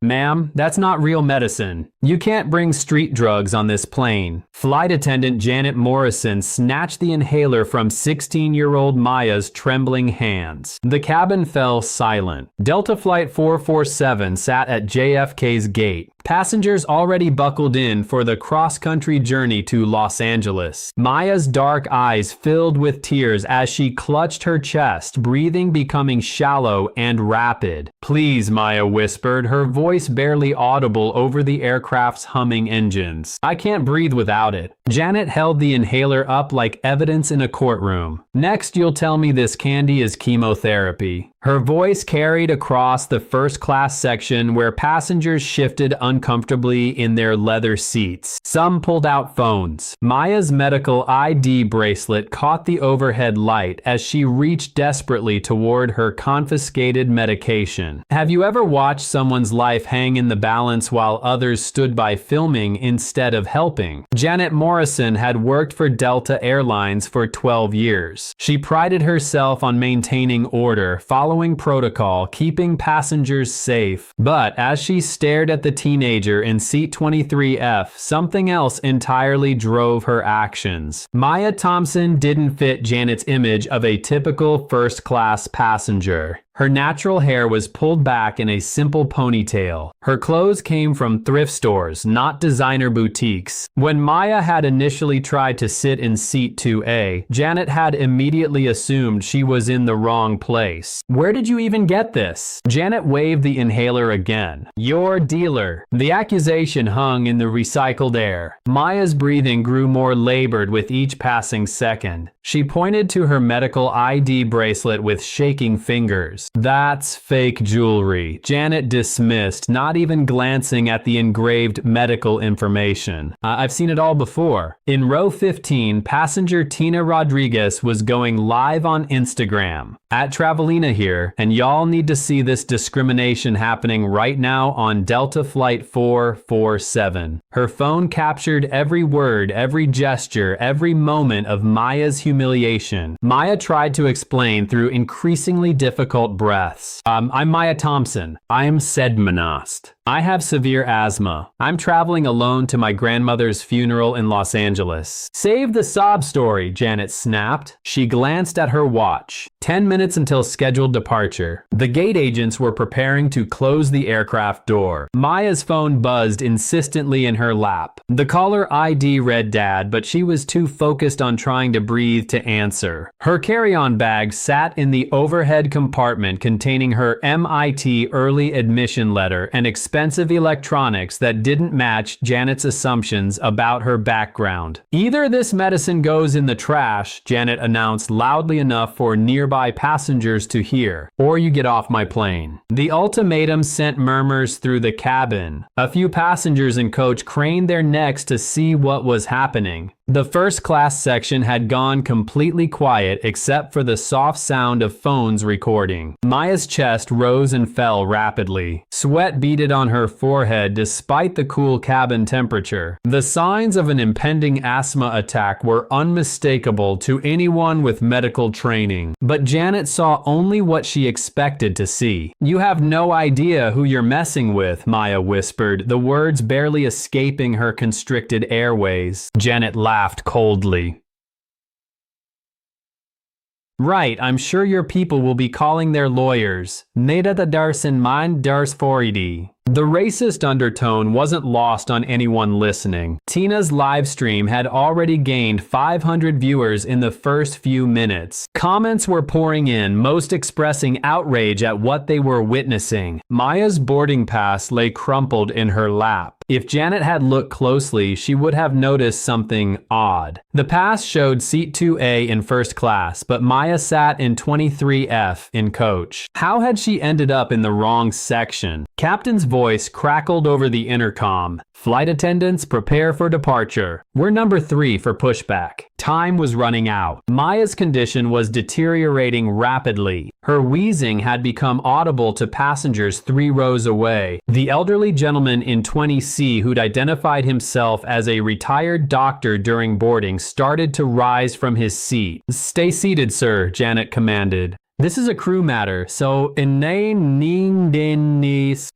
Ma'am, that's not real medicine. You can't bring street drugs on this plane. Flight attendant Janet Morrison snatched the inhaler from 16-year-old Maya's trembling hands. The cabin fell silent. Delta Flight 447 sat at JFK's gate. Passengers already buckled in for the cross-country journey to Los Angeles. Maya's dark eyes filled with tears as she clutched her chest, breathing becoming shallow and rapid. "Please," Maya whispered, her voice barely audible over the aircraft's humming engines. "I can't breathe without it." Janet held the inhaler up like evidence in a courtroom. "Next, you'll tell me this candy is chemotherapy." Her voice carried across the first-class section where passengers shifted uncomfortably in their leather seats. Some pulled out phones. Maya's medical ID bracelet caught the overhead light as she reached desperately toward her confiscated medication. Have you ever watched someone's life hang in the balance while others stood by filming instead of helping? Janet Morrison had worked for Delta Airlines for 12 years. She prided herself on maintaining order, following protocol, keeping passengers safe. But as she stared at the teenager in seat 23F, something else entirely drove her actions. Maya Thompson didn't fit Janet's image of a typical first-class passenger. Her natural hair was pulled back in a simple ponytail. Her clothes came from thrift stores, not designer boutiques. When Maya had initially tried to sit in seat 2A, Janet had immediately assumed she was in the wrong place. "Where did you even get this?" Janet waved the inhaler again. "Your dealer." The accusation hung in the recycled air. Maya's breathing grew more labored with each passing second. She pointed to her medical ID bracelet with shaking fingers. "That's fake jewelry," Janet dismissed, not even glancing at the engraved medical information. "I've seen it all before." In row 15, passenger Tina Rodriguez was going live on Instagram. "At Travelina here, and y'all need to see this discrimination happening right now on Delta Flight 447. Her phone captured every word, every gesture, every moment of Maya's humiliation. Maya tried to explain through increasingly difficult breaths. I'm Maya Thompson. I'm Sedmanost. I have severe asthma. I'm traveling alone to my grandmother's funeral in Los Angeles." "Save the sob story," Janet snapped. She glanced at her watch. 10 minutes until scheduled departure. The gate agents were preparing to close the aircraft door. Maya's phone buzzed insistently in her lap. The caller ID read Dad, but she was too focused on trying to breathe to answer. Her carry-on bag sat in the overhead compartment containing her MIT early admission letter and expensive electronics that didn't match Janet's assumptions about her background. "Either this medicine goes in the trash," Janet announced loudly enough for nearby passengers to hear, "or you get off my plane." The ultimatum sent murmurs through the cabin. A few passengers in coach craned their necks to see what was happening. The first-class section had gone completely quiet except for the soft sound of phones recording. Maya's chest rose and fell rapidly. Sweat beaded on her forehead despite the cool cabin temperature. The signs of an impending asthma attack were unmistakable to anyone with medical training. But Janet saw only what she expected to see. "You have no idea who you're messing with," Maya whispered, the words barely escaping her constricted airways. Janet laughed coldly. "Right, I'm sure your people will be calling their lawyers. Neda the Darsin Mind Dars Foridi." The racist undertone wasn't lost on anyone listening. Tina's live stream had already gained 500 viewers in the first few minutes. Comments were pouring in, most expressing outrage at what they were witnessing. Maya's boarding pass lay crumpled in her lap. If Janet had looked closely, she would have noticed something odd. The pass showed seat 2A in first class, but Maya sat in 23F in coach. How had she ended up in the wrong section? Captain's voice crackled over the intercom. "Flight attendants, prepare for departure. We're number 3 for pushback." Time was running out. Maya's condition was deteriorating rapidly. Her wheezing had become audible to passengers 3 rows away. The elderly gentleman in 20C who'd identified himself as a retired doctor during boarding started to rise from his seat. "Stay seated, sir," Janet commanded. This is a crew matter, so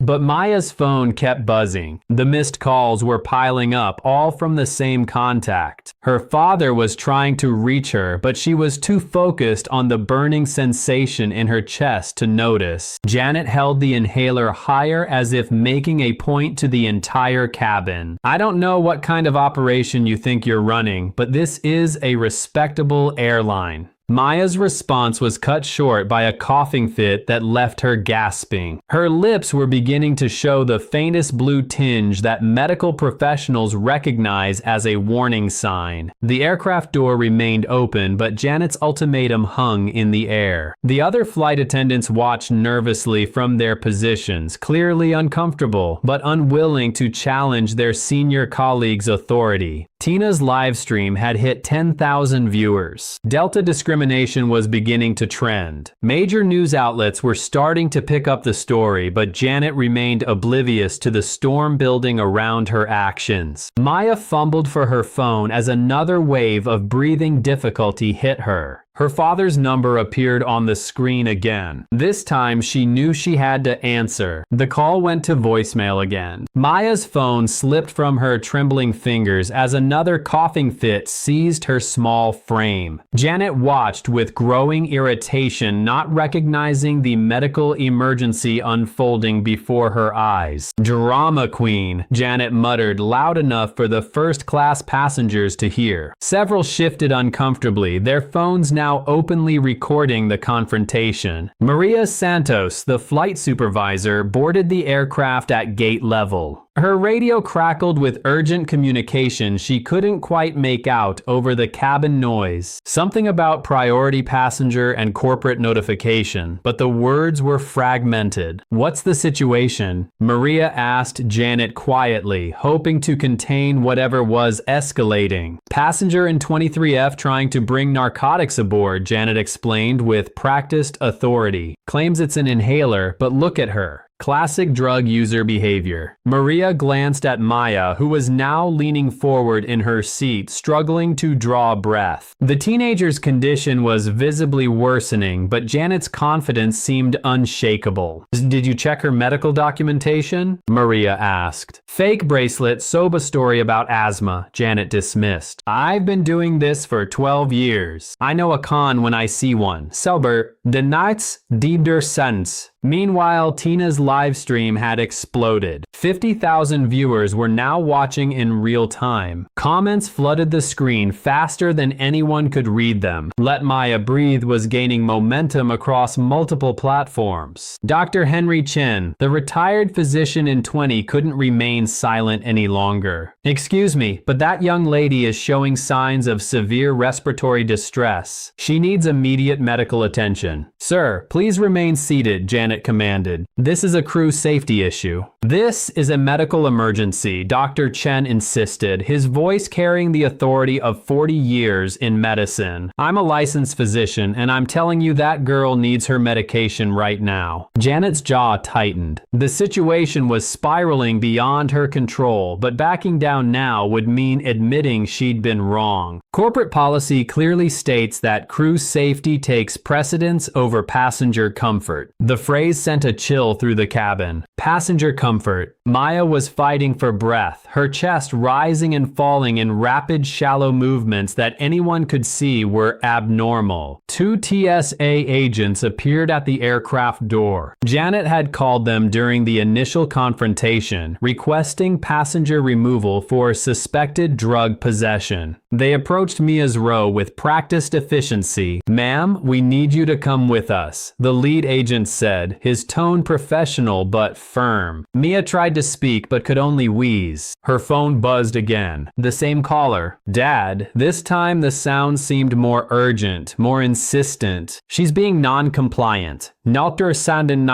but Maya's phone kept buzzing. The missed calls were piling up, all from the same contact. Her father was trying to reach her, but she was too focused on the burning sensation in her chest to notice. Janet held the inhaler higher as if making a point to the entire cabin. I don't know what kind of operation you think you're running, but this is a respectable airline. Maya's response was cut short by a coughing fit that left her gasping. Her lips were beginning to show the faintest blue tinge that medical professionals recognize as a warning sign. The aircraft door remained open, but Janet's ultimatum hung in the air. The other flight attendants watched nervously from their positions, clearly uncomfortable, but unwilling to challenge their senior colleague's authority. Tina's live stream had hit 10,000 viewers. Delta discrimination was beginning to trend. Major news outlets were starting to pick up the story, but Janet remained oblivious to the storm building around her actions. Maya fumbled for her phone as another wave of breathing difficulty hit her. Her father's number appeared on the screen again. This time she knew she had to answer. The call went to voicemail again. Maya's phone slipped from her trembling fingers as another coughing fit seized her small frame. Janet watched with growing irritation, not recognizing the medical emergency unfolding before her eyes. "Drama queen," Janet muttered loud enough for the first-class passengers to hear. Several shifted uncomfortably, their phones now openly recording the confrontation. Maria Santos, the flight supervisor, boarded the aircraft at gate level. Her radio crackled with urgent communication she couldn't quite make out over the cabin noise. Something about priority passenger and corporate notification, but the words were fragmented. "What's the situation?" Maria asked Janet quietly, hoping to contain whatever was escalating. "Passenger in 23F trying to bring narcotics aboard," Janet explained with practiced authority. "Claims it's an inhaler, but look at her. Classic drug user behavior." Maria glanced at Maya, who was now leaning forward in her seat, struggling to draw breath. The teenager's condition was visibly worsening, but Janet's confidence seemed unshakable. "Did you check her medical documentation?" Maria asked. "Fake bracelet, soba story about asthma," Janet dismissed. "I've been doing this for 12 years. I know a con when I see one. Selber, the nights der sense." Meanwhile, Tina's live stream had exploded. 50,000 viewers were now watching in real time. Comments flooded the screen faster than anyone could read them. "Let Maya Breathe" was gaining momentum across multiple platforms. Dr. Henry Chen, the retired physician in 20, couldn't remain silent any longer. "Excuse me, but that young lady is showing signs of severe respiratory distress. She needs immediate medical attention." "Sir, please remain seated," Janet commanded. "This is a crew safety issue." "This is a medical emergency," Dr. Chen insisted, his voice carrying the authority of 40 years in medicine. "I'm a licensed physician, and I'm telling you that girl needs her medication right now." Janet's jaw tightened. The situation was spiraling beyond her control, but backing down now would mean admitting she'd been wrong. Corporate policy clearly states that crew safety takes precedence over passenger comfort. The phrase sent a chill through the cabin. Passenger comfort. Maya was fighting for breath, her chest rising and falling in rapid, shallow movements that anyone could see were abnormal. 2 TSA agents appeared at the aircraft door. Janet had called them during the initial confrontation, requesting passenger removal for suspected drug possession. They approached Mia's row with practiced efficiency. "Ma'am, we need you to come with us," the lead agent said, his tone professional but firm. Mia tried to speak but could only wheeze. Her phone buzzed again. The same caller. "Dad." This time the sound seemed more urgent, more insistent. "She's being non-compliant. Dr. Sanden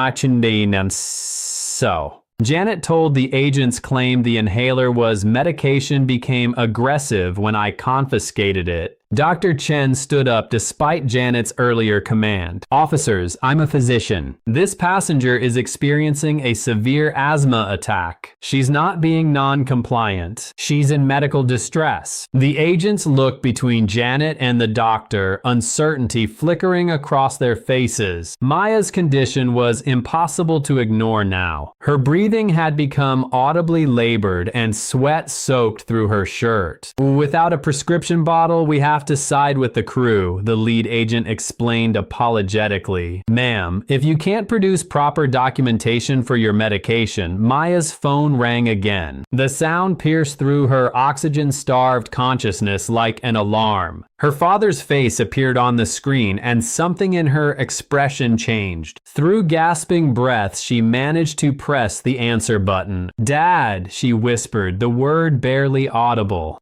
and so." Janet told the agents claimed the inhaler was medication became aggressive when I confiscated it. Dr. Chen stood up despite Janet's earlier command. Officers, I'm a physician. This passenger is experiencing a severe asthma attack. She's not being non-compliant. She's in medical distress. The agents looked between Janet and the doctor, uncertainty flickering across their faces. Maya's condition was impossible to ignore now. Her breathing had become audibly labored and sweat soaked through her shirt. Without a prescription bottle, we have to side with the crew, the lead agent explained apologetically. Ma'am, if you can't produce proper documentation for your medication, Maya's phone rang again. The sound pierced through her oxygen-starved consciousness like an alarm. Her father's face appeared on the screen and something in her expression changed. Through gasping breaths, she managed to press the answer button. Dad, she whispered, the word barely audible.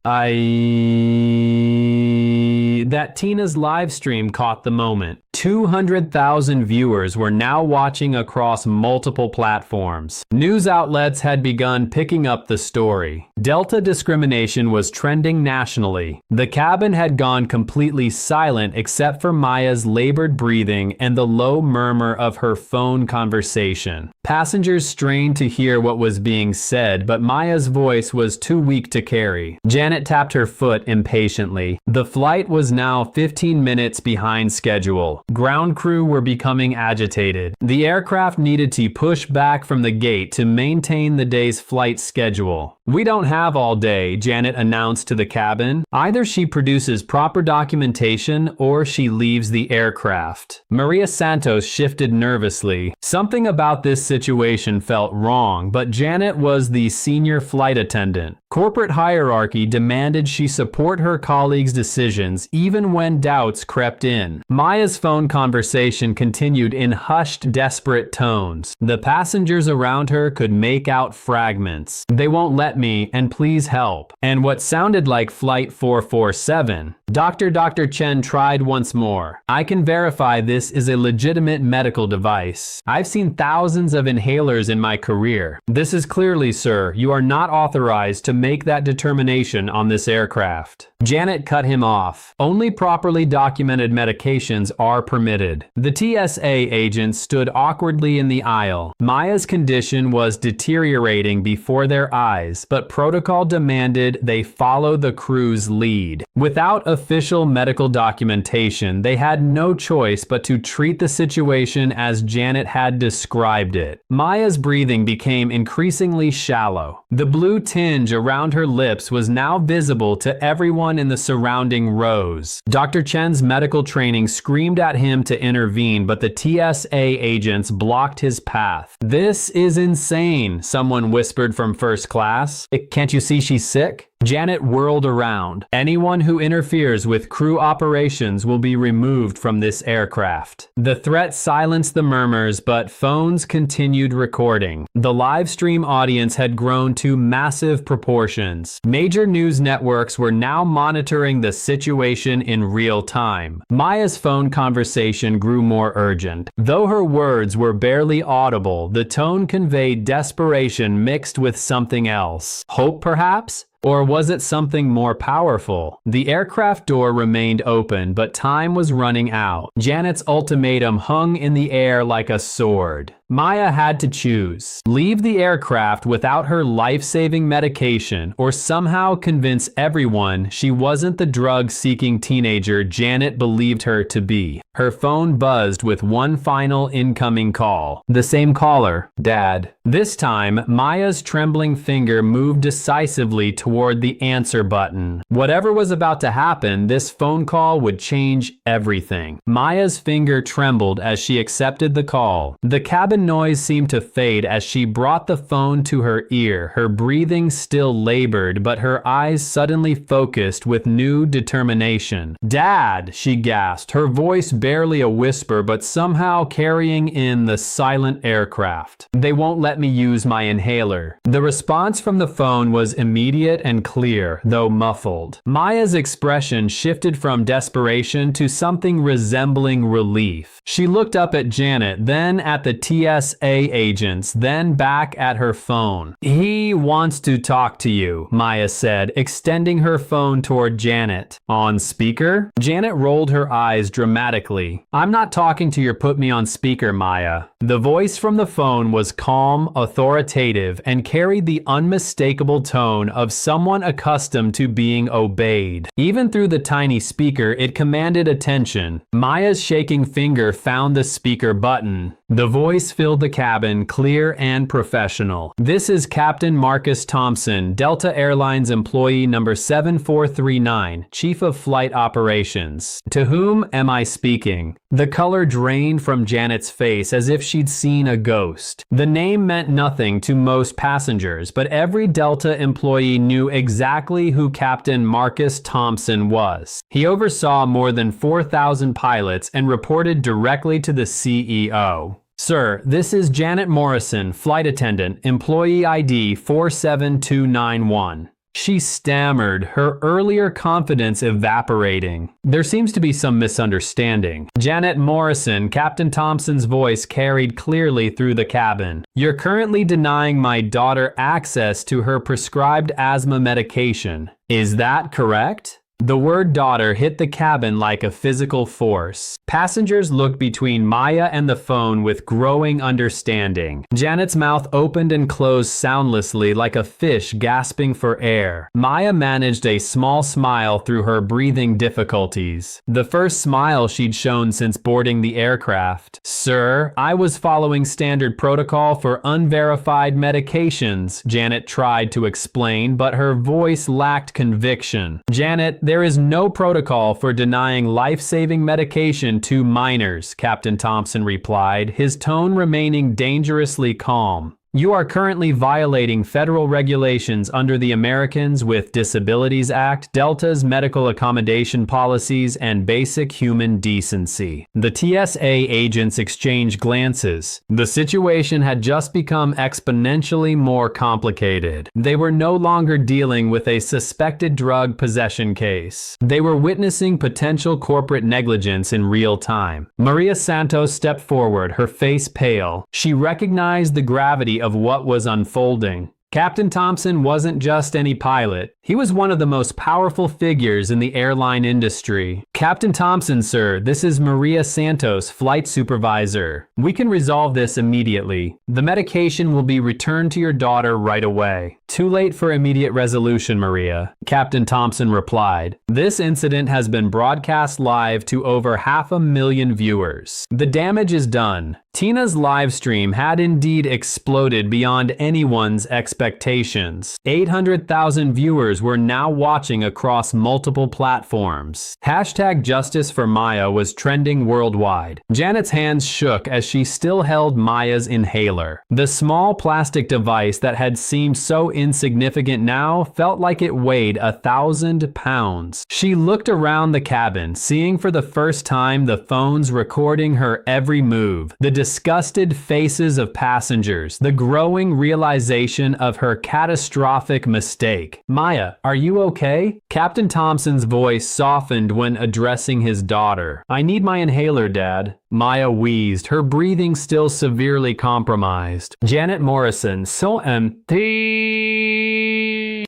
That Tina's live stream caught the moment. 200,000 viewers were now watching across multiple platforms. News outlets had begun picking up the story. Delta discrimination was trending nationally. The cabin had gone completely silent except for Maya's labored breathing and the low murmur of her phone conversation. Passengers strained to hear what was being said, but Maya's voice was too weak to carry. Janet tapped her foot impatiently. The flight was now 15 minutes behind schedule. Ground crew were becoming agitated. The aircraft needed to push back from the gate to maintain the day's flight schedule. We don't have all day, Janet announced to the cabin. Either she produces proper documentation or she leaves the aircraft. Maria Santos shifted nervously. Something about this situation felt wrong, but Janet was the senior flight attendant. Corporate hierarchy demanded she support her colleagues' decisions even when doubts crept in. Maya's phone conversation continued in hushed, desperate tones. The passengers around her could make out fragments. They won't let me, and please help. And what sounded like Flight 447. Dr. Chen tried once more. I can verify this is a legitimate medical device. I've seen thousands of inhalers in my career. This is clearly, sir, you are not authorized to make that determination on this aircraft. Janet cut him off. Only properly documented medications are permitted. The TSA agent stood awkwardly in the aisle. Maya's condition was deteriorating before their eyes, but protocol demanded they follow the crew's lead. Without official medical documentation, they had no choice but to treat the situation as Janet had described it. Maya's breathing became increasingly shallow. The blue tinge around her lips was now visible to everyone in the surrounding rows. Dr. Chen's medical training screamed at him to intervene, but the TSA agents blocked his path. This is insane, someone whispered from first class. Can't you see she's sick? Janet whirled around. Anyone who interferes with crew operations will be removed from this aircraft. The threat silenced the murmurs, but phones continued recording. The live stream audience had grown to massive proportions. Major news networks were now monitoring the situation in real time. Maya's phone conversation grew more urgent. Though her words were barely audible, the tone conveyed desperation mixed with something else. Hope, perhaps? Or was it something more powerful? The aircraft door remained open, but time was running out. Janet's ultimatum hung in the air like a sword. Maya had to choose. Leave the aircraft without her life-saving medication or somehow convince everyone she wasn't the drug-seeking teenager Janet believed her to be. Her phone buzzed with one final incoming call. The same caller, Dad. This time, Maya's trembling finger moved decisively toward the answer button. Whatever was about to happen, this phone call would change everything. Maya's finger trembled as she accepted the call. The cabin noise seemed to fade as she brought the phone to her ear, her breathing still labored, but her eyes suddenly focused with new determination. Dad, she gasped, her voice barely a whisper but somehow carrying in the silent aircraft. They won't let me use my inhaler. The response from the phone was immediate and clear, though muffled. Maya's expression shifted from desperation to something resembling relief. She looked up at Janet, then at the TSA agents, then back at her phone. "He wants to talk to you," Maya said, extending her phone toward Janet. "On speaker?" Janet rolled her eyes dramatically. "I'm not talking to your put me on speaker, Maya." The voice from the phone was calm, authoritative, and carried the unmistakable tone of someone accustomed to being obeyed. Even through the tiny speaker, it commanded attention. Maya's shaking finger found the speaker button. The voice filled the cabin, clear and professional. "This is Captain Marcus Thompson, Delta Airlines employee number 7439, Chief of Flight Operations. To whom am I speaking?" The color drained from Janet's face as if she'd seen a ghost. The name meant nothing to most passengers, but every Delta employee knew exactly who Captain Marcus Thompson was. He oversaw more than 4,000 pilots and reported directly to the CEO. "Sir, this is Janet Morrison, flight attendant, employee ID 47291. She stammered, her earlier confidence evaporating. "There seems to be some misunderstanding." Janet Morrison, Captain Thompson's voice carried clearly through the cabin. "You're currently denying my daughter access to her prescribed asthma medication. Is that correct?" The word daughter hit the cabin like a physical force. Passengers looked between Maya and the phone with growing understanding. Janet's mouth opened and closed soundlessly like a fish gasping for air. Maya managed a small smile through her breathing difficulties. The first smile she'd shown since boarding the aircraft. "Sir, I was following standard protocol for unverified medications," Janet tried to explain, but her voice lacked conviction. "Janet, there is no protocol for denying life-saving medication to minors," Captain Thompson replied, his tone remaining dangerously calm. "You are currently violating federal regulations under the Americans with Disabilities Act, Delta's medical accommodation policies, and basic human decency." The TSA agents exchanged glances. The situation had just become exponentially more complicated. They were no longer dealing with a suspected drug possession case. They were witnessing potential corporate negligence in real time. Maria Santos stepped forward, her face pale. She recognized the gravity of what was unfolding. Captain Thompson wasn't just any pilot. He was one of the most powerful figures in the airline industry. "Captain Thompson, sir, this is Maria Santos, flight supervisor. We can resolve this immediately. The medication will be returned to your daughter right away." "Too late for immediate resolution, Maria," Captain Thompson replied. "This incident has been broadcast live to over 500,000 viewers. The damage is done." Tina's live stream had indeed exploded beyond anyone's expectations. 800,000 viewers were now watching across multiple platforms. #Justice for Maya was trending worldwide. Janet's hands shook as she still held Maya's inhaler. The small plastic device that had seemed so insignificant now felt like it weighed 1,000 pounds. She looked around the cabin, seeing for the first time the phones recording her every move. The disgusted faces of passengers, the growing realization of her catastrophic mistake. "Maya, are you okay?" Captain Thompson's voice softened when addressing his daughter. "I need my inhaler, Dad." Maya wheezed, her breathing still severely compromised. Janet Morrison, so empty.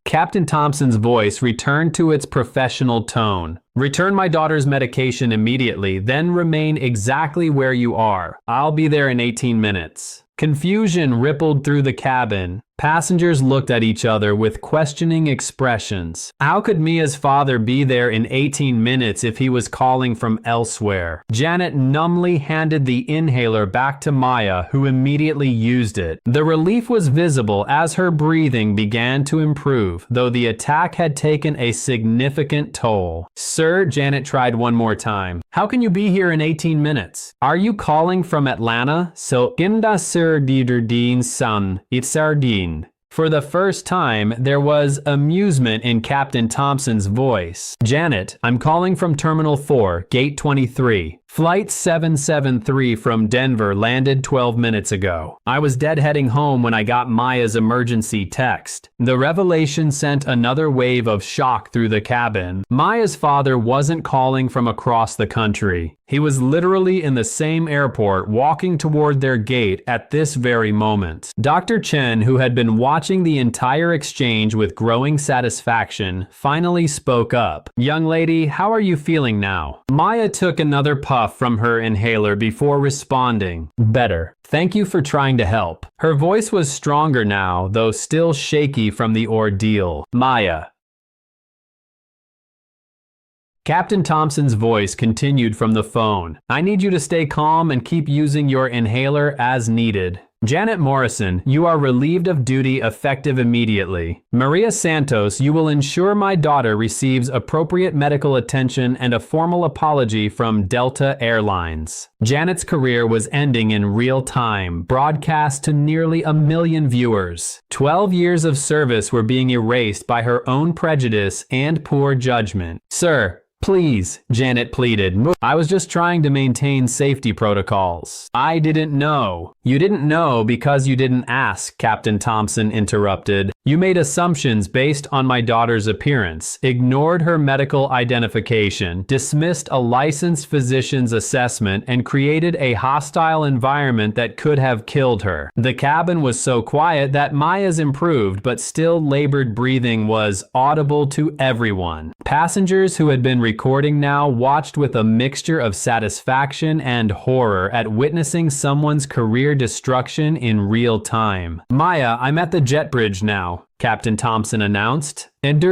Captain Thompson's voice returned to its professional tone. "Return my daughter's medication immediately, then remain exactly where you are. I'll be there in 18 minutes. Confusion rippled through the cabin. Passengers looked at each other with questioning expressions. How could Mia's father be there in 18 minutes if he was calling from elsewhere? Janet numbly handed the inhaler back to Maya, who immediately used it. The relief was visible as her breathing began to improve, though the attack had taken a significant toll. "Sir," Janet tried one more time. "How can you be here in 18 minutes? Are you calling from Atlanta?" "So, Inda Sir Diderdeen Sun, it's Sardine." For the first time, there was amusement in Captain Thompson's voice. "Janet, I'm calling from Terminal 4, Gate 23. Flight 773 from Denver landed 12 minutes ago. I was deadheading home when I got Maya's emergency text. The revelation sent another wave of shock through the cabin. Maya's father wasn't calling from across the country. He was literally in the same airport walking toward their gate at this very moment. Dr. Chen, who had been watching the entire exchange with growing satisfaction, finally spoke up. "Young lady, how are you feeling now?" Maya took another puff from her inhaler before responding. "Better. Thank you for trying to help." Her voice was stronger now, though still shaky from the ordeal. "Maya." Captain Thompson's voice continued from the phone. "I need you to stay calm and keep using your inhaler as needed. Janet Morrison, you are relieved of duty effective immediately. Maria Santos, you will ensure my daughter receives appropriate medical attention and a formal apology from Delta Airlines." Janet's career was ending in real time, broadcast to nearly 1 million viewers. 12 years of service were being erased by her own prejudice and poor judgment. "Sir, please," Janet pleaded. "I was just trying to maintain safety protocols. I didn't know." "You didn't know because you didn't ask," Captain Thompson interrupted. "You made assumptions based on my daughter's appearance, ignored her medical identification, dismissed a licensed physician's assessment, and created a hostile environment that could have killed her. The cabin was so quiet that Maya's improved but still labored breathing was audible to everyone." Passengers who had been recording now watched with a mixture of satisfaction and horror at witnessing someone's career destruction in real time. "Maya, I'm at the jet bridge now," Captain Thompson announced. "ND.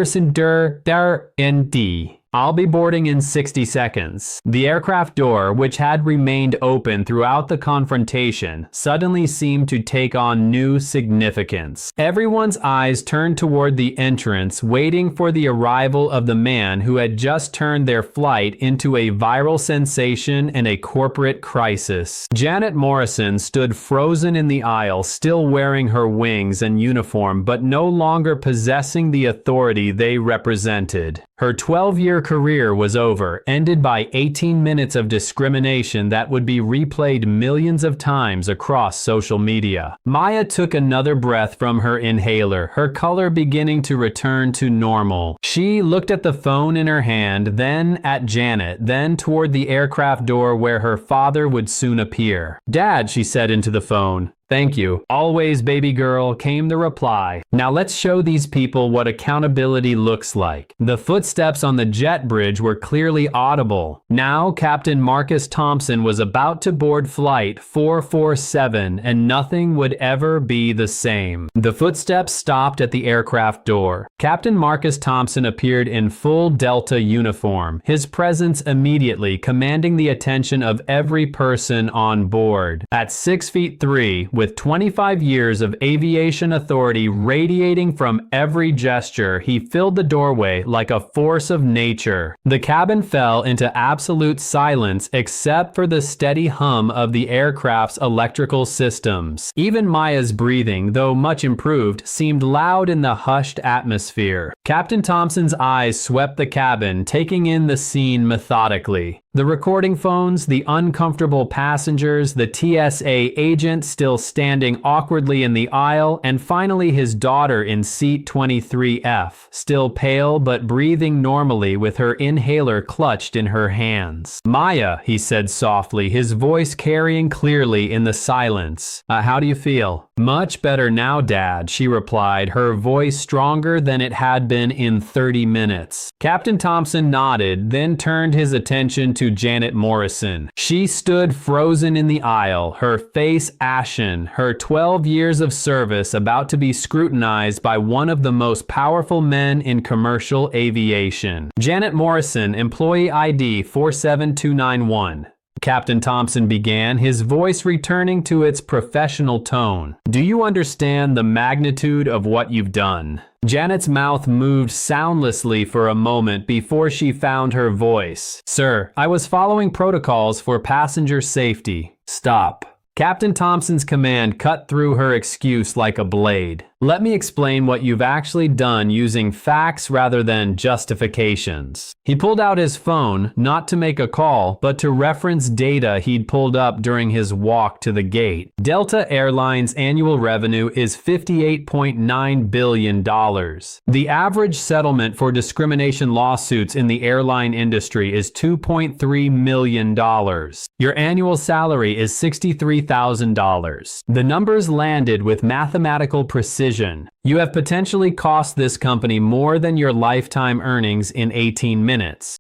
I'll be boarding in 60 seconds. The aircraft door, which had remained open throughout the confrontation, suddenly seemed to take on new significance. Everyone's eyes turned toward the entrance, waiting for the arrival of the man who had just turned their flight into a viral sensation and a corporate crisis. Janet Morrison stood frozen in the aisle, still wearing her wings and uniform, but no longer possessing the authority they represented. Her 12-year career was over, ended by 18 minutes of discrimination that would be replayed millions of times across social media. Maya took another breath from her inhaler, her color beginning to return to normal. She looked at the phone in her hand, then at Janet, then toward the aircraft door where her father would soon appear. "Dad," she said into the phone. "Thank you. Always, baby girl," came the reply. "Now let's show these people what accountability looks like." The footsteps on the jet bridge were clearly audible. Now Captain Marcus Thompson was about to board flight 447 and nothing would ever be the same. The footsteps stopped at the aircraft door. Captain Marcus Thompson appeared in full Delta uniform, his presence immediately commanding the attention of every person on board. At 6'3", with 25 years of aviation authority radiating from every gesture, he filled the doorway like a force of nature. The cabin fell into absolute silence except for the steady hum of the aircraft's electrical systems. Even Maya's breathing, though much improved, seemed loud in the hushed atmosphere. Captain Thompson's eyes swept the cabin, taking in the scene methodically. The recording phones, the uncomfortable passengers, the TSA agent still standing awkwardly in the aisle, and finally his daughter in seat 23F, still pale but breathing normally with her inhaler clutched in her hands. "Maya," he said softly, his voice carrying clearly in the silence. How do you feel?" "Much better now, Dad," she replied, her voice stronger than it had been in 30 minutes. Captain Thompson nodded, then turned his attention to Janet Morrison. She stood frozen in the aisle, her face ashen, her 12 years of service about to be scrutinized by one of the most powerful men in commercial aviation. "Janet Morrison, employee ID 47291. Captain Thompson began, his voice returning to its professional tone. "Do you understand the magnitude of what you've done?" Janet's mouth moved soundlessly for a moment before she found her voice. "Sir, I was following protocols for passenger safety." "Stop." Captain Thompson's command cut through her excuse like a blade. Let me explain what you've actually done using facts rather than justifications. He pulled out his phone, not to make a call, but to reference data he'd pulled up during his walk to the gate. Delta Airlines' annual revenue is $58.9 billion. The average settlement for discrimination lawsuits in the airline industry is $2.3 million. Your annual salary is $63,000. The numbers landed with mathematical precision. You have potentially cost this company more than your lifetime earnings in 18 minutes.